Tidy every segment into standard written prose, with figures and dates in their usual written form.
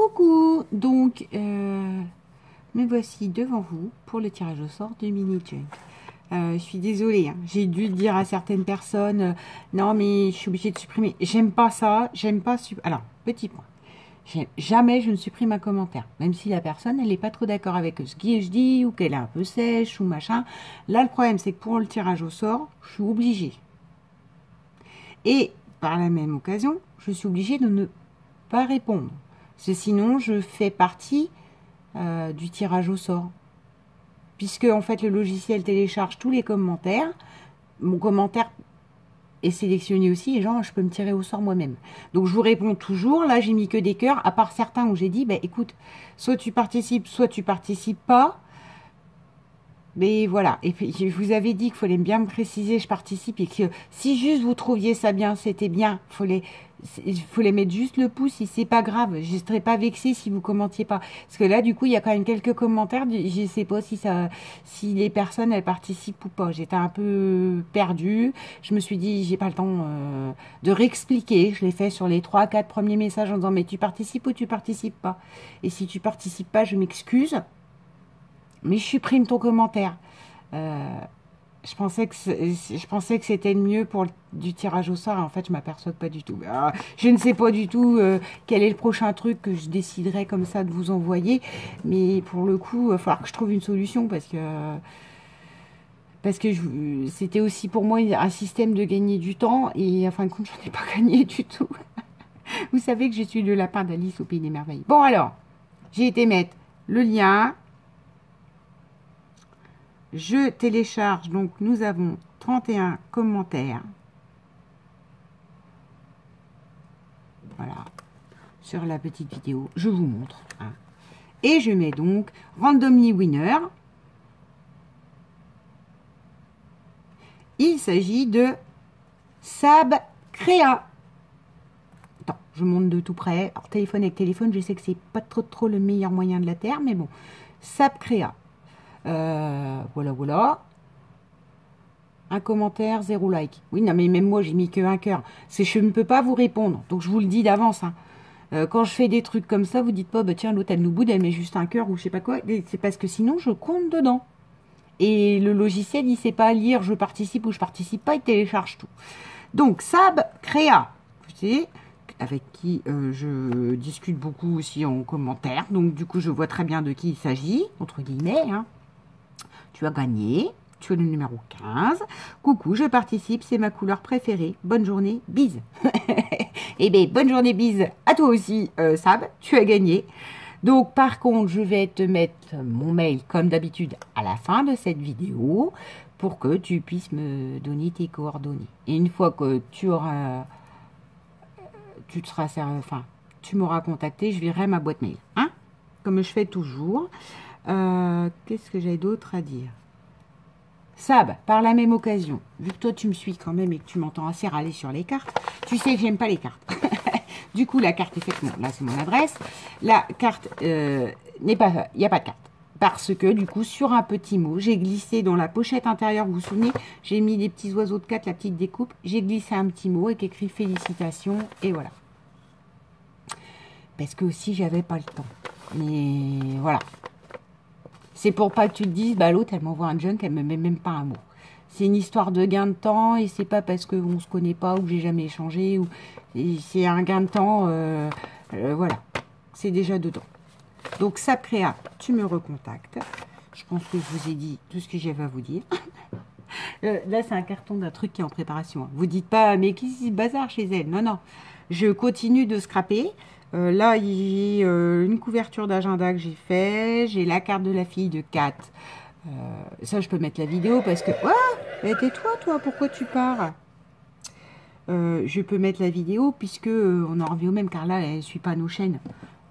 Coucou, donc me voici devant vous pour le tirage au sort du mini junk. Je suis désolée, hein, j'ai dû dire à certaines personnes, non mais je suis obligée de supprimer. J'aime pas ça, j'aime pas Alors, petit point. Jamais je ne supprime un commentaire, même si la personne elle n'est pas trop d'accord avec ce que je dis ou qu'elle est un peu sèche ou machin. Là le problème c'est que pour le tirage au sort, je suis obligée. Et par la même occasion, je suis obligée de ne pas répondre. Parce que sinon, je fais partie du tirage au sort. Puisque, en fait, le logiciel télécharge tous les commentaires. Mon commentaire est sélectionné aussi. Et genre, je peux me tirer au sort moi-même. Donc, je vous réponds toujours. Là, j'ai mis que des cœurs. À part certains où j'ai dit, bah, écoute, soit tu participes pas. Mais voilà. Et puis, je vous avais dit qu'il fallait bien me préciser, je participe. Et que si juste vous trouviez ça bien, c'était bien. Il faut les mettre juste le pouce, si c'est pas grave. Je ne serais pas vexée si vous commentiez pas. Parce que là, du coup, il y a quand même quelques commentaires. Je ne sais pas si les personnes, elles participent ou pas. J'étais un peu perdue. Je me suis dit, j'ai pas le temps de réexpliquer. Je l'ai fait sur les 3-4 premiers messages en disant, mais tu participes ou tu participes pas? Et si tu participes pas, je m'excuse. Mais je supprime ton commentaire. Je pensais que c'était le mieux pour du tirage au sort. En fait, je m'aperçois pas du tout. Je ne sais pas du tout quel est le prochain truc que je déciderai comme ça de vous envoyer. Mais pour le coup, il va falloir que je trouve une solution parce que c'était aussi pour moi un système de gagner du temps. Et en fin de compte, j'en ai pas gagné du tout. Vous savez que je suis le lapin d'Alice au Pays des Merveilles. Bon alors, j'ai été mettre le lien. Je télécharge, donc nous avons 31 commentaires. Voilà, sur la petite vidéo, je vous montre. Hein. Et je mets donc Randomly Winner. Il s'agit de Sab Créa. Attends, je monte de tout près. Alors, téléphone avec téléphone, je sais que c'est pas trop le meilleur moyen de la Terre, mais bon. Sab Créa. Voilà. Un commentaire, 0 like. Oui, non, mais même moi, j'ai mis que un cœur. Je ne peux pas vous répondre. Donc, je vous le dis d'avance. Hein. Quand je fais des trucs comme ça, vous dites pas, bah tiens, l'autre, elle nous boude, elle met juste un cœur ou je sais pas quoi. C'est parce que sinon, je compte dedans. Et le logiciel, il sait pas lire je participe ou je participe pas, il télécharge tout. Donc, Sab Créa, avec qui je discute beaucoup aussi en commentaire. Donc, du coup, je vois très bien de qui il s'agit, entre guillemets. Hein. Tu as gagné. Tu es le numéro 15. Coucou, je participe, c'est ma couleur préférée. Bonne journée, bise. Eh bien, bonne journée, bise à toi aussi, Sab. Tu as gagné. Donc, par contre, je vais te mettre mon mail, comme d'habitude, à la fin de cette vidéo pour que tu puisses me donner tes coordonnées. Et une fois que tu m'auras contacté, je verrai ma boîte mail. Hein, comme je fais toujours. Qu'est-ce que j'ai d'autre à dire? Sab, par la même occasion, vu que toi tu me suis quand même et que tu m'entends assez râler sur les cartes, tu sais que j'aime pas les cartes. Du coup, la carte est faite, bon, là c'est mon adresse. La carte n'est pas, il n'y a pas de carte. Parce que du coup, sur un petit mot, j'ai glissé dans la pochette intérieure, vous vous souvenez, j'ai mis des petits oiseaux de 4, la petite découpe, j'ai glissé un petit mot avec écrit félicitations, et voilà. Parce que aussi, j'avais pas le temps. Mais voilà. C'est pour pas que tu te dises, bah l'autre, elle m'envoie un junk, elle me met même pas un mot. C'est une histoire de gain de temps et c'est pas parce qu'on se connaît pas ou que j'ai jamais échangé. C'est un gain de temps, voilà. C'est déjà dedans. Donc, Sab Créa, tu me recontactes. Je pense que je vous ai dit tout ce que j'avais à vous dire. Là, c'est un carton d'un truc qui est en préparation. Vous dites pas, mais qu'est-ce qui se bazar chez elle? Non, non. Je continue de scraper. Là, il y a une couverture d'agenda que j'ai fait. J'ai la carte de la fille de Kat. Ça, je peux mettre la vidéo parce que... Oh, tais-toi, toi, pourquoi tu pars? Je peux mettre la vidéo puisque on en revient au même, car là, elle ne suit pas nos chaînes.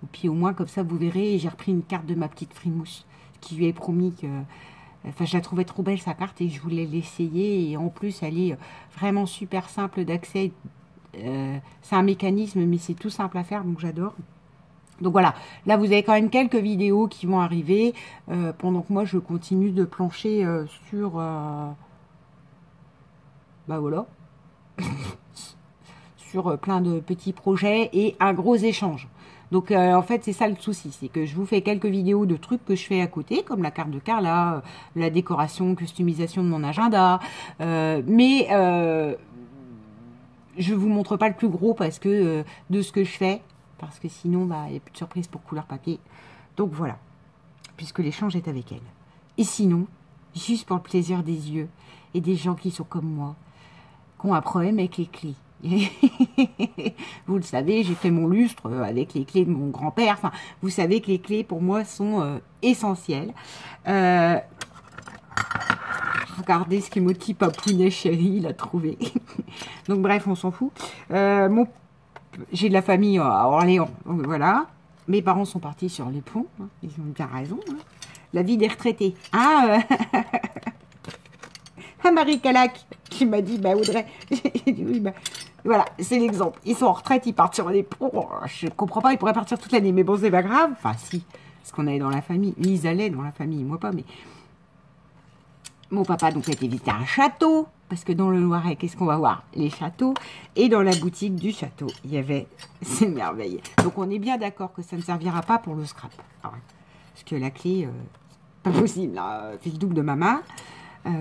Et puis au moins, comme ça, vous verrez, j'ai repris une carte de ma petite frimousse qui lui ai promis que... Enfin, je la trouvais trop belle, sa carte, et je voulais l'essayer. Et en plus, elle est vraiment super simple d'accès. C'est un mécanisme, mais c'est tout simple à faire, donc j'adore. Donc voilà, là vous avez quand même quelques vidéos qui vont arriver pendant que moi je continue de plancher sur... bah voilà. sur plein de petits projets et un gros échange. Donc, en fait, c'est ça le souci. C'est que je vous fais quelques vidéos de trucs que je fais à côté, comme la carte de Carla, la décoration, customisation de mon agenda. Mais je vous montre pas le plus gros parce que de ce que je fais. Parce que sinon, bah, il n'y a plus de surprise pour couleur papier. Donc, voilà. Puisque l'échange est avec elle. Et sinon, juste pour le plaisir des yeux et des gens qui sont comme moi, qui ont un problème avec les clés. Vous le savez, j'ai fait mon lustre avec les clés de mon grand-père. Enfin, vous savez que les clés, pour moi, sont essentielles. Regardez ce que mon petit papounet chéri, il a trouvé. Donc, bref, on s'en fout. J'ai de la famille à Orléans. Donc, voilà. Mes parents sont partis sur les ponts. Hein. Ils ont bien raison. Hein. La vie des retraités. Ah, Marie Calac qui m'a dit, bah Audrey, j'ai dit oui, bah voilà, c'est l'exemple. Ils sont en retraite, ils partent sur les ponts. Oh, je comprends pas, ils pourraient partir toute l'année, mais bon, c'est pas grave. Enfin, si, parce qu'on allait dans la famille. Ils allaient dans la famille, moi pas, mais mon papa donc a été visiter un château, parce que dans le Loiret, qu'est-ce qu'on va voir? Les châteaux. Et dans la boutique du château, il y avait ces merveilles. Donc on est bien d'accord que ça ne servira pas pour le scrap. Alors, parce que la clé, pas possible, là, fait le double de ma main.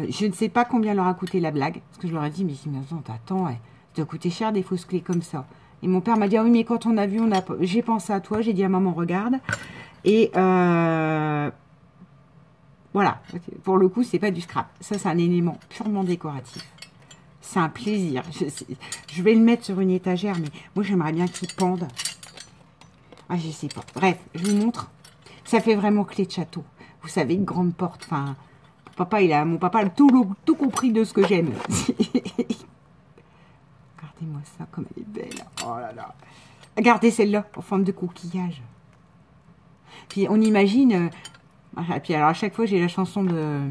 Je ne sais pas combien leur a coûté la blague, parce que je leur ai dit, mais attends, ça doit coûter cher des fausses clés comme ça. Et mon père m'a dit, ah oui, mais quand on a vu, j'ai pensé à toi, j'ai dit à maman, regarde. Et voilà, pour le coup, c'est pas du scrap. Ça, c'est un élément purement décoratif. C'est un plaisir. Je vais le mettre sur une étagère, mais moi, j'aimerais bien qu'il pende. Ah, je sais pas. Bref, je vous montre. Ça fait vraiment clé de château. Vous savez, une grande porte, enfin... Mon papa a tout compris de ce que j'aime. Regardez-moi ça, comme elle est belle. Oh là là. Regardez celle-là, en forme de coquillage. Puis on imagine... puis alors à chaque fois, j'ai la chanson de...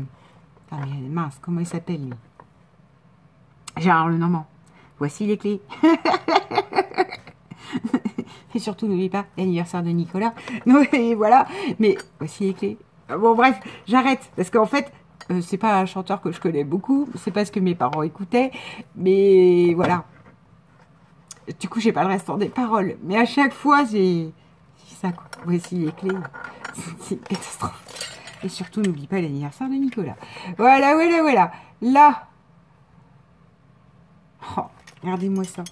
Ah mais mince, comment il s'appelle lui? Gérard Lenormand. Voici les clés. Et surtout, n'oubliez pas l'anniversaire de Nicolas. Et voilà. Mais voici les clés. Bon bref, j'arrête. Parce qu'en fait... c'est pas un chanteur que je connais beaucoup, c'est pas ce que mes parents écoutaient, mais voilà. Du coup, j'ai pas le restant des paroles. Mais à chaque fois, j'ai ça, quoi. Voici les clés. C'est une catastrophe. Et surtout, n'oublie pas l'anniversaire de Nicolas. Voilà, voilà, voilà. Là. Oh, regardez-moi ça.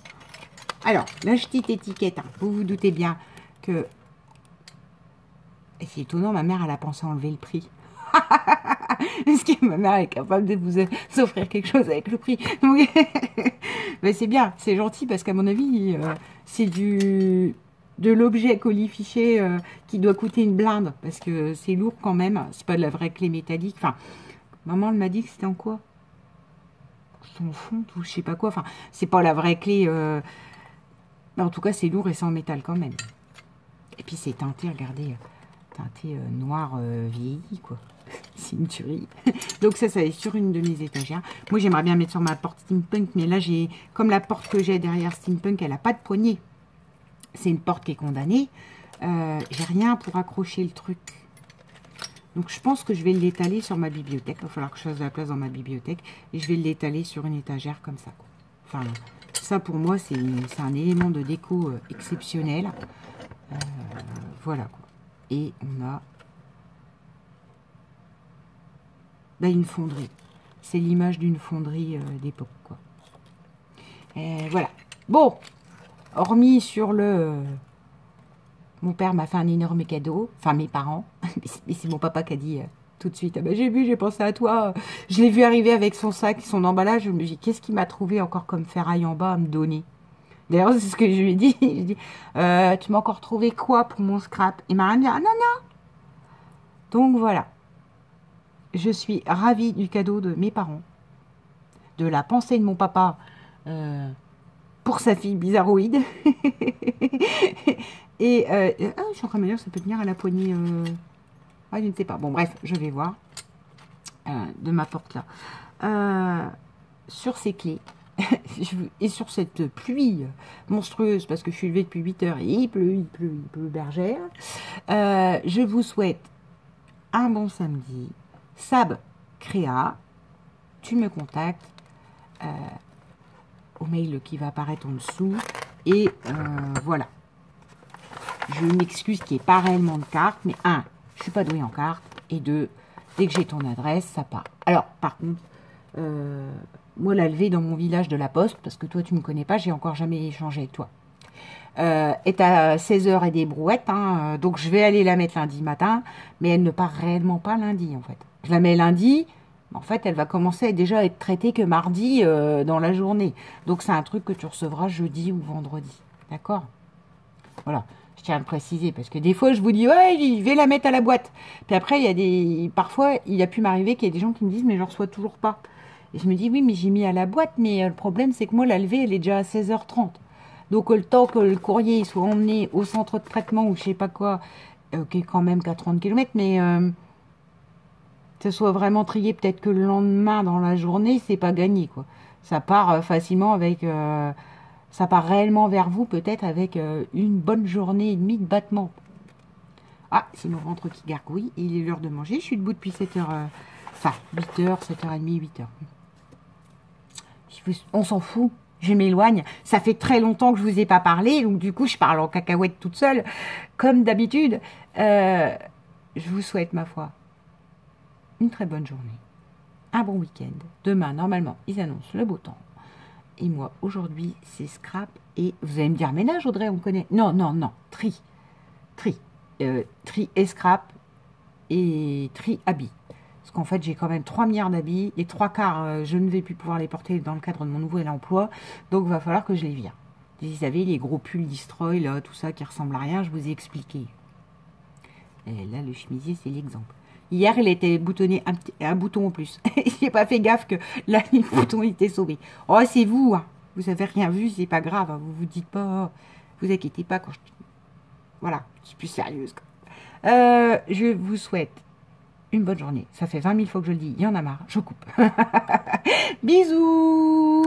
Alors, la petite étiquette, hein. Vous vous doutez bien que... Et c'est étonnant, ma mère, elle a pensé enlever le prix. Est-ce que ma mère est capable de vous offrir quelque chose avec le prix? Oui. Mais c'est bien, c'est gentil parce qu'à mon avis, c'est de l'objet colis-fiché qui doit coûter une blinde parce que c'est lourd quand même. C'est pas de la vraie clé métallique. Enfin, maman elle m'a dit que c'était en quoi? En fonte ou je sais pas quoi. Enfin, c'est pas la vraie clé. Mais en tout cas, c'est lourd et c'est en métal quand même. Et puis c'est teinté, regardez, teinté noir vieilli quoi. C'est une tuerie. Donc ça est sur une de mes étagères. Moi, j'aimerais bien mettre sur ma porte steampunk, mais là, comme la porte que j'ai derrière steampunk, elle n'a pas de poignée. C'est une porte qui est condamnée. J'ai rien pour accrocher le truc. Donc, je pense que je vais l'étaler sur ma bibliothèque. Il va falloir que je fasse de la place dans ma bibliothèque. Et je vais l'étaler sur une étagère comme ça, quoi. Enfin, ça, pour moi, c'est un élément de déco exceptionnel. Voilà, quoi. Et on a... Ben, une fonderie. C'est l'image d'une fonderie d'époque, quoi. Et voilà. Bon, hormis sur le... mon père m'a fait un énorme cadeau. Enfin, mes parents. Mais c'est mon papa qui a dit tout de suite, ah ben, j'ai vu, j'ai pensé à toi. Je l'ai vu arriver avec son sac, son emballage. Je me dis, qu'est-ce qu'il m'a trouvé encore comme ferraille en bas à me donner? D'ailleurs, c'est ce que je lui ai dit. Je lui ai dit, tu m'as encore trouvé quoi pour mon scrap? Et m'a dit, ah non, non. Donc, voilà. Je suis ravie du cadeau de mes parents, de la pensée de mon papa pour sa fille bizarroïde. Et je suis en train de me dire, ça peut tenir à la poignée. Ah, je ne sais pas. Bon, bref, je vais voir de ma porte là. Sur ces clés et sur cette pluie monstrueuse, parce que je suis levée depuis 8 heures et il pleut, bergère. Je vous souhaite un bon samedi. Sab Créa, tu me contactes au mail qui va apparaître en dessous. Et voilà. je m'excuse qu'il n'y ait pas réellement de carte, mais un, je suis pas douée en carte, et deux, dès que j'ai ton adresse, ça part. Alors, par contre, moi, la levée dans mon village de la Poste, parce que toi, tu me connais pas, j'ai encore jamais échangé avec toi, est à 16 h et des brouettes, hein, donc je vais aller la mettre lundi matin, mais elle ne part réellement pas lundi, en fait. Je la mets lundi, en fait, elle va commencer déjà à être traitée que mardi dans la journée. Donc, c'est un truc que tu recevras jeudi ou vendredi. D'accord? Voilà. Je tiens à le préciser parce que des fois, je vous dis, ouais, je vais la mettre à la boîte. Puis après, il y a parfois, il a pu m'arriver qu'il y ait des gens qui me disent, mais je reçois toujours pas. Et je me dis, oui, mais j'ai mis à la boîte, mais le problème, c'est que moi, la levée, elle est déjà à 16h30. Donc, le temps que le courrier soit emmené au centre de traitement ou je sais pas quoi, qui est quand même qu'à 30 km, mais que ce soit vraiment trié peut-être que le lendemain dans la journée, c'est pas gagné, quoi. Ça part facilement avec... ça part réellement vers vous, peut-être avec une bonne journée et demie de battement. Ah, c'est mon ventre qui gargouille. Il est l'heure de manger. Je suis debout depuis 7h... enfin, 8h, 7h30, 8h. On s'en fout. Je m'éloigne. Ça fait très longtemps que je vous ai pas parlé, donc du coup, je parle en cacahuète toute seule, comme d'habitude. Je vous souhaite, ma foi, une très bonne journée. Un bon week-end. Demain, normalement, ils annoncent le beau temps. Et moi, aujourd'hui, c'est scrap. Et vous allez me dire, ménage, Audrey, on connaît. Non, non, non. Tri. Tri. Tri et scrap. Et tri habits. Parce qu'en fait, j'ai quand même 3 milliards d'habits. Les 3/4, je ne vais plus pouvoir les porter dans le cadre de mon nouvel emploi. Donc, il va falloir que je les vire. Vous savez, les gros pulls Destroy, là, tout ça qui ressemble à rien, je vous ai expliqué. Et là, le chemisier, c'est l'exemple. Hier, il était boutonné un bouton en plus. J'ai pas fait gaffe que là, les boutons étaient sauvés. Oh, c'est vous, hein. Vous avez rien vu, c'est pas grave. Hein. Vous vous dites pas, vous inquiétez pas quand je... Voilà, je suis plus sérieuse. Je vous souhaite une bonne journée. Ça fait 20 000 fois que je le dis, il y en a marre, je coupe. Bisous.